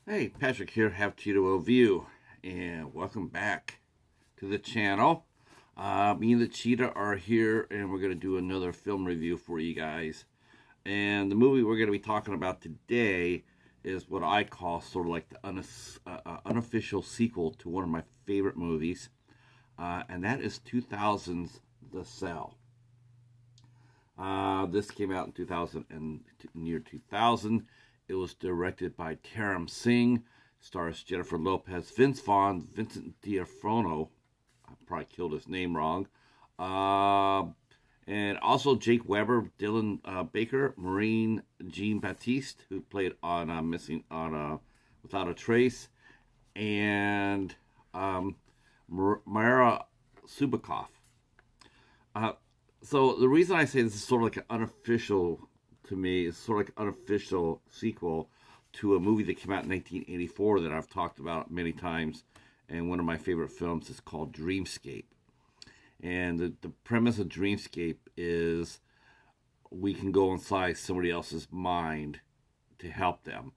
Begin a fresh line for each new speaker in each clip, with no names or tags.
Hey, Patrick here, have Cheetah View, and welcome back to the channel. Me and the Cheetah are here, and we're going to do another film review for you guys. And the movie we're going to be talking about today is what I call sort of like the unofficial sequel to one of my favorite movies, and that is 2000's The Cell. This came out in 2000, in the year 2000. It was directed by Taram Singh, stars Jennifer Lopez, Vince Vaughn, Vincent D'Onofrio. I probably killed his name wrong. And also Jake Weber, Dylan Baker, Maureen Jean-Baptiste, who played on Without a Trace, and Mara Subakov. So the reason I say this is sort of like an unofficial, to me, is sort of like an unofficial sequel to a movie that came out in 1984 that I've talked about many times, and one of my favorite films is called Dreamscape. And the premise of Dreamscape is we can go inside somebody else's mind to help them.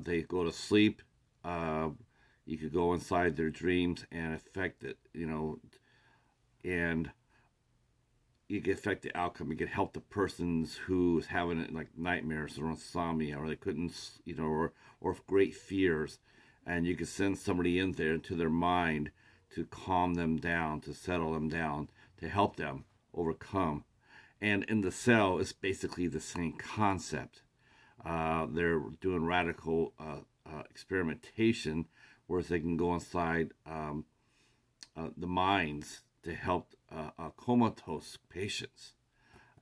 They go to sleep. You could go inside their dreams and affect it, and you can affect the outcome. You can help the persons who's having like nightmares or insomnia, or they couldn't, or great fears, and you can send somebody in there into their mind to calm them down, to settle them down, to help them overcome. And in The Cell, it's basically the same concept. They're doing radical experimentation, where they can go inside the minds to help comatose patients.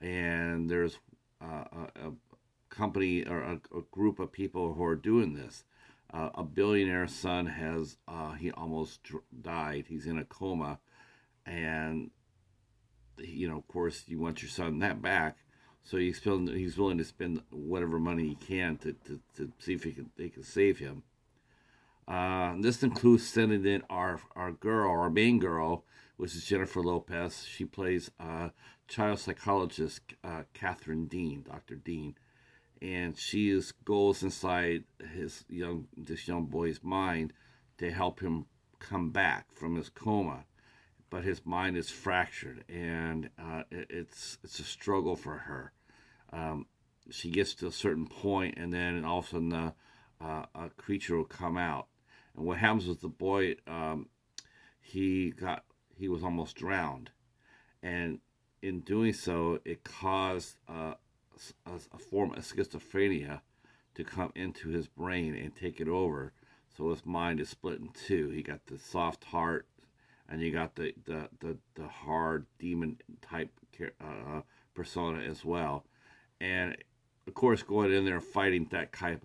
And there's a company or a group of people who are doing this. A billionaire son he almost died. He's in a coma, and of course, you want your son that back, so he's willing to spend whatever money he can to see if they can save him. This includes sending in our main girl, which is Jennifer Lopez. She plays child psychologist Catherine Dean, Dr. Dean, and she goes inside this young boy's mind to help him come back from his coma, but his mind is fractured, and it's a struggle for her. She gets to a certain point, and then all of a sudden a creature will come out. And what happens with the boy, he was almost drowned, and in doing so, it caused a form of schizophrenia to come into his brain and take it over. So his mind is split in two. He got the soft heart, and you got the hard demon type persona as well. And of course, going in there and fighting that kind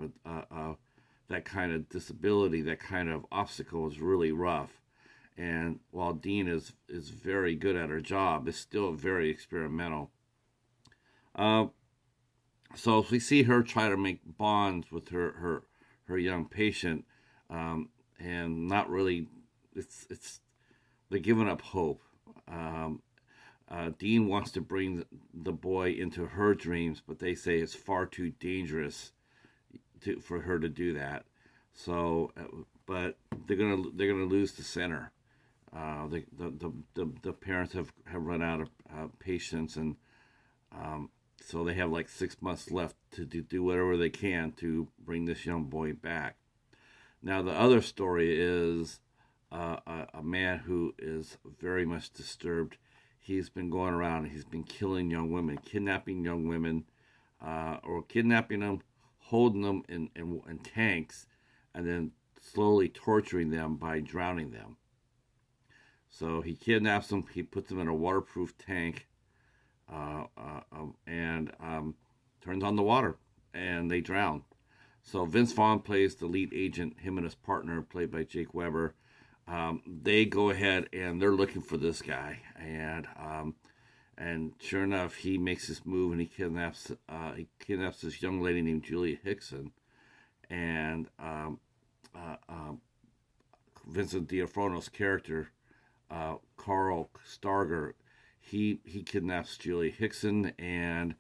of disability, that kind of obstacle is really rough. And while Dean is very good at her job, it's still very experimental. So we see her try to make bonds with her young patient, and not really. They're giving up hope. Dean wants to bring the boy into her dreams, but they say it's far too dangerous for her to do that. So, but they're gonna lose the center. The parents have run out of patience, and so they have like 6 months left to do whatever they can to bring this young boy back. Now, the other story is a man who is very much disturbed. He's been going around and he's been killing young women, kidnapping young women, or kidnapping them, holding them in tanks, and then slowly torturing them by drowning them. So he kidnaps them, he puts them in a waterproof tank, and turns on the water, and they drown. So Vince Vaughn plays the lead agent, him and his partner, played by Jake Weber. They go ahead and they're looking for this guy, and sure enough, he makes this move, and he kidnaps this young lady named Julia Hickson, and Vincent D'Onofrio's character, Carl Starger, he kidnaps Julia Hickson, and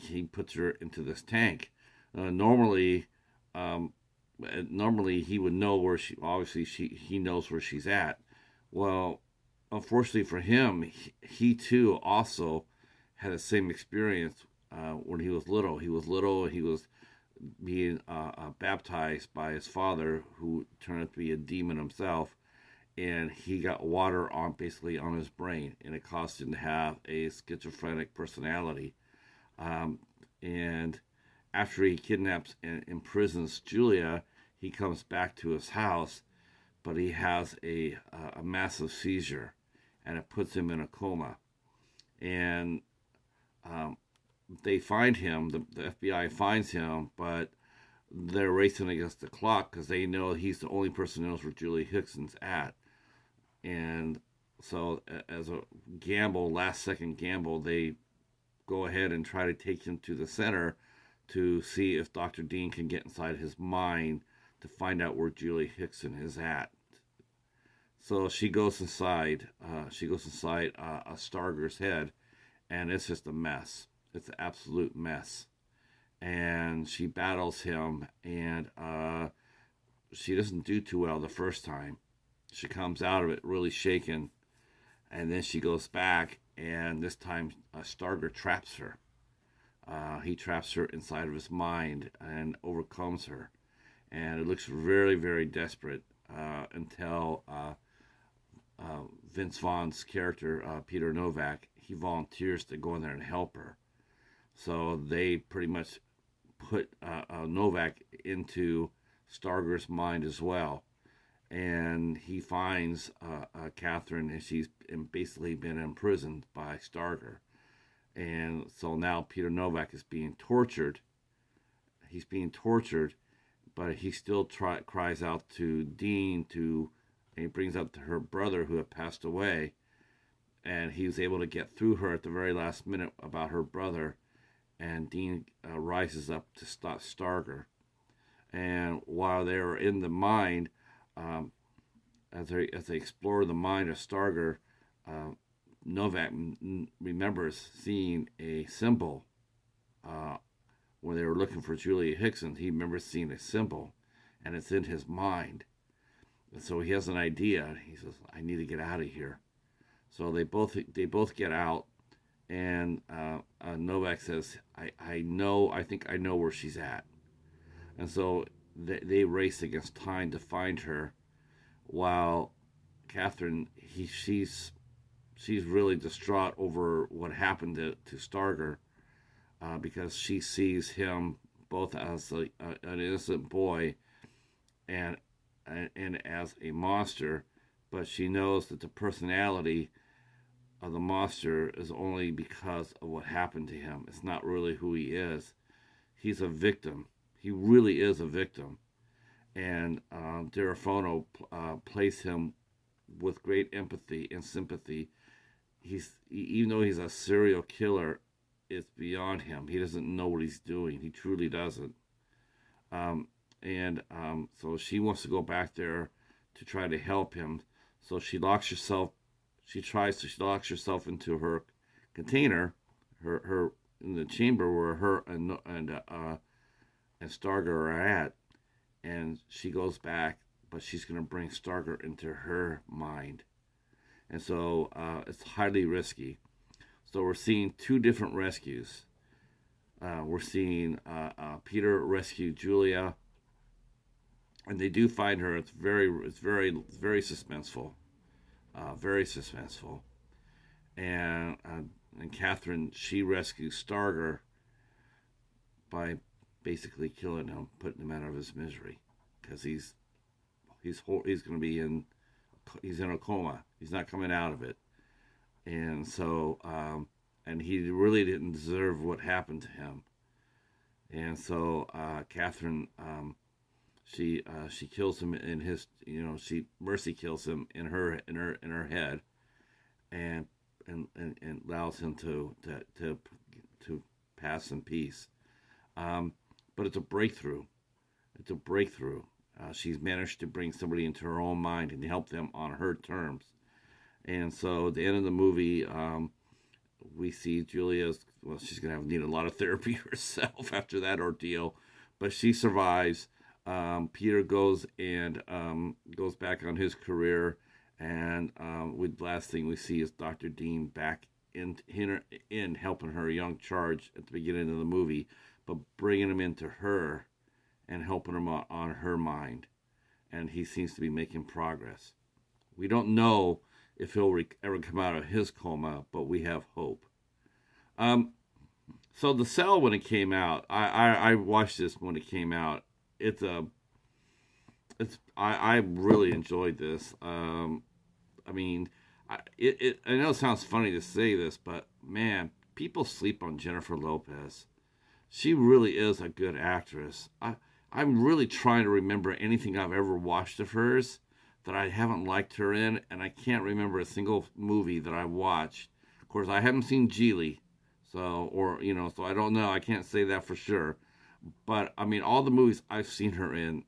he puts her into this tank. Normally, normally he would know where she. Obviously, he knows where she's at. Well, unfortunately for him, he too also had the same experience when he was little. He was little. He was being baptized by his father, who turned out to be a demon himself, and he got water on basically on his brain, and it caused him to have a schizophrenic personality. And after he kidnaps and imprisons Julia, he comes back to his house, but he has a massive seizure, and it puts him in a coma. And they find him. The FBI finds him, but they're racing against the clock because they know he's the only person who knows where Julie Hickson's at. And so, as a gamble, last second gamble, they go ahead and try to take him to the center to see if Dr. Dean can get inside his mind to find out where Julie Hickson is at. So she goes inside. A Starger's head, and it's just a mess. It's an absolute mess. And she battles him, and she doesn't do too well the first time. She comes out of it really shaken, and then she goes back, and this time Starger traps her. He traps her inside of his mind and overcomes her. And it looks very, very desperate until Vince Vaughn's character, Peter Novak, he volunteers to go in there and help her. So they pretty much put Novak into Starger's mind as well. And he finds Catherine, and she's basically been imprisoned by Starger. And so now Peter Novak is being tortured. He's being tortured, but he still cries out to Dean and he brings up to her brother who had passed away. And he was able to get through her at the very last minute about her brother. And Dean rises up to stop Starger. And while they are in the mind, as they explore the mind of Starger, Novak remembers seeing a symbol when they were looking for Julia Hickson. He remembers seeing a symbol, and it's in his mind. And so he has an idea. He says, "I need to get out of here." So they both get out, and Novak says, I think I know where she's at." And so they race against time to find her, while Catherine, she's really distraught over what happened to Starger, because she sees him both as an innocent boy and as a monster, but she knows that the personality of the monster is only because of what happened to him. It's not really who he is. He's a victim. He really is a victim. And Derafono plays him with great empathy and sympathy. Even though he's a serial killer, it's beyond him. He doesn't know what he's doing. He truly doesn't. So she wants to go back there to try to help him. So she locks herself. She locks herself into her container, her in the chamber where her and Starger are at. And she goes back, but she's going to bring Starger into her mind. And so it's highly risky. So we're seeing two different rescues. We're seeing Peter rescue Julia, and they do find her. It's very suspenseful, very suspenseful. And Catherine, she rescues Starger by basically killing him, putting him out of his misery, because he's going to be in a coma. He's not coming out of it. And so and he really didn't deserve what happened to him. And so Catherine, she kills him in his, Mercy kills him in her head, and allows him to pass in peace. But it's a breakthrough. She's managed to bring somebody into her own mind and help them on her terms. And so at the end of the movie, we see Julia's, she's going to need a lot of therapy herself after that ordeal, but she survives. Peter goes and goes back on his career, and with last thing we see is Dr. Dean back in helping her young charge at the beginning of the movie, but bringing him into her and helping him on her mind, and he seems to be making progress. We don't know if he'll ever come out of his coma, but we have hope. Um, so The Cell, when it came out, I watched this when it came out. It's a I really enjoyed this. I mean, I know it sounds funny to say this, but man, people sleep on Jennifer Lopez. She really is a good actress. I'm really trying to remember anything I've ever watched of hers that I haven't liked her in, and I can't remember a single movie that I watched. Of course, I haven't seen Geely, so I don't know. I can't say that for sure. But I mean, all the movies I've seen her in,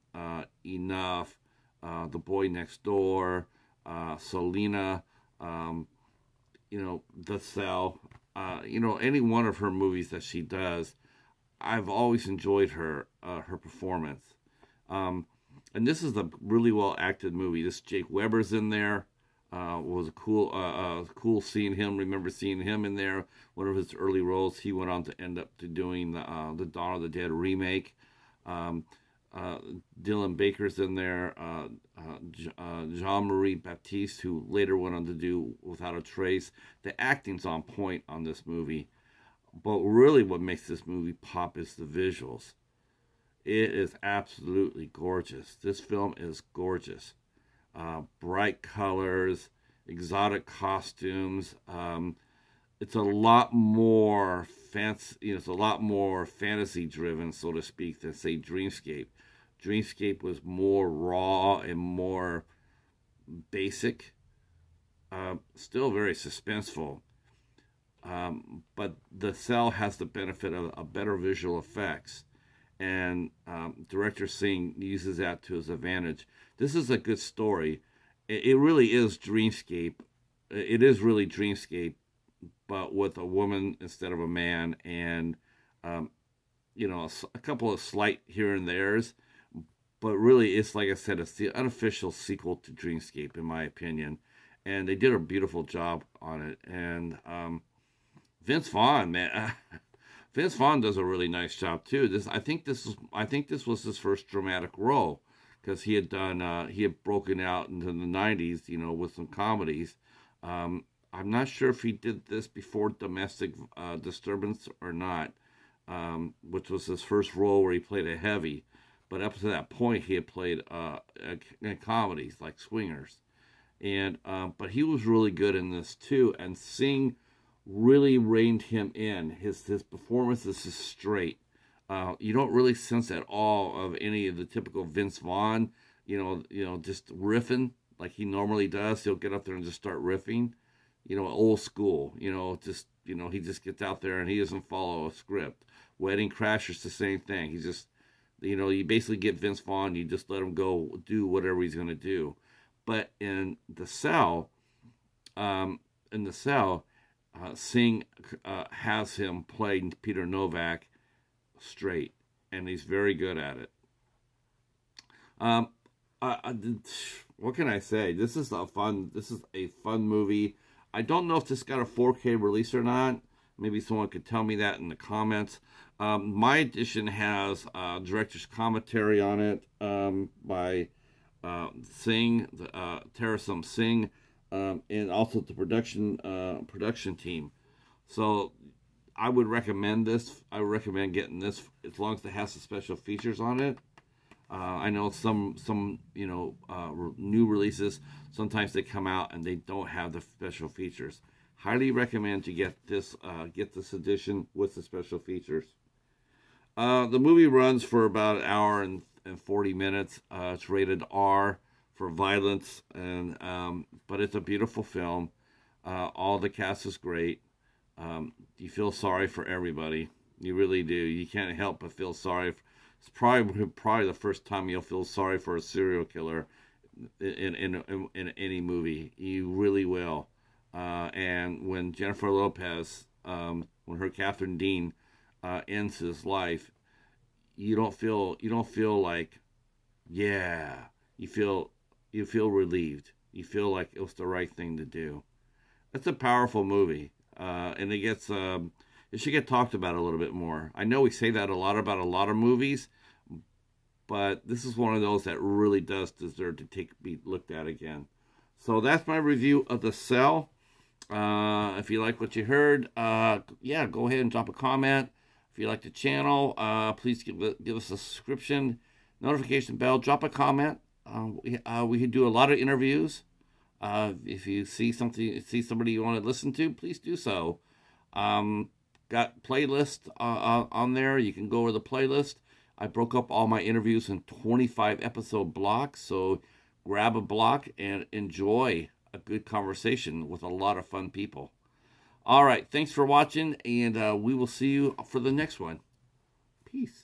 Enough, The Boy Next Door, Selena, um, The Cell, any one of her movies that she does, I've always enjoyed her performance. Um, and this is a really well acted movie. This Jake Weber's in there. Was a cool seeing him. Remember seeing him in there. One of his early roles. He went on to end up to doing the Dawn of the Dead remake. Um, uh, Dylan Baker's in there. Jean-Marie Baptiste, who later went on to do Without a Trace. The acting's on point on this movie. But really, what makes this movie pop is the visuals. It is absolutely gorgeous. This film is gorgeous. Bright colors, exotic costumes. It's a lot more fancy. It's a lot more fantasy driven, so to speak, than say Dreamscape. Dreamscape was more raw and more basic. Still very suspenseful. But The Cell has the benefit of a better visual effects, and director Singh uses that to his advantage. This is a good story. It really is Dreamscape. It is really Dreamscape, but with a woman instead of a man, and um, a couple of slight here and there's, but really it's like I said, it's the unofficial sequel to Dreamscape in my opinion, and they did a beautiful job on it. And Vince Vaughn, man. Vince Vaughn does a really nice job too. I think this was his first dramatic role, because he had broken out into the '90s, with some comedies. I'm not sure if he did this before Domestic Disturbance or not, which was his first role where he played a heavy. But up to that point, he had played comedies like Swingers, and but he was really good in this too. And Singh really reined him in. His performance is just straight. You don't really sense at all of any of the typical Vince Vaughn, just riffing like he normally does. He'll get up there and just start riffing, old school, he just gets out there and he doesn't follow a script. Wedding Crashers, the same thing. He just, you basically get Vince Vaughn, you just let him go do whatever he's going to do. But in The Cell, Singh has him play Peter Novak straight, and he's very good at it. Um, what can I say? This is a fun movie. I don't know if this got a 4K release or not. Maybe someone could tell me that in the comments. My edition has director's commentary on it by Singh, Terasam Singh, and also the production team. So I would recommend this. I would recommend getting this as long as it has the special features on it. I know some new releases, sometimes they come out and they don't have the special features. Highly recommend you get this edition with the special features. The movie runs for about an hour and 40 minutes. It's rated R for violence, and but it's a beautiful film. All the cast is great. You feel sorry for everybody. You really do. You can't help but feel sorry. It's probably the first time you'll feel sorry for a serial killer in any movie. You really will. And when Jennifer Lopez, when her Catherine Dean ends his life, you don't feel like Yeah, you feel you feel relieved. You feel like it was the right thing to do. It's a powerful movie, and it should get talked about a little bit more. I know we say that a lot about a lot of movies, but this is one of those that really does deserve to be looked at again. So that's my review of The Cell. If you like what you heard, yeah, go ahead and drop a comment. If you like the channel, please give us a subscription, notification bell, drop a comment. We can do a lot of interviews. If you see somebody you want to listen to, please do so. Got playlist on there. You can go over the playlist. I broke up all my interviews in 25 episode blocks, so grab a block and enjoy a good conversation with a lot of fun people. All right, thanks for watching, and we will see you for the next one. Peace.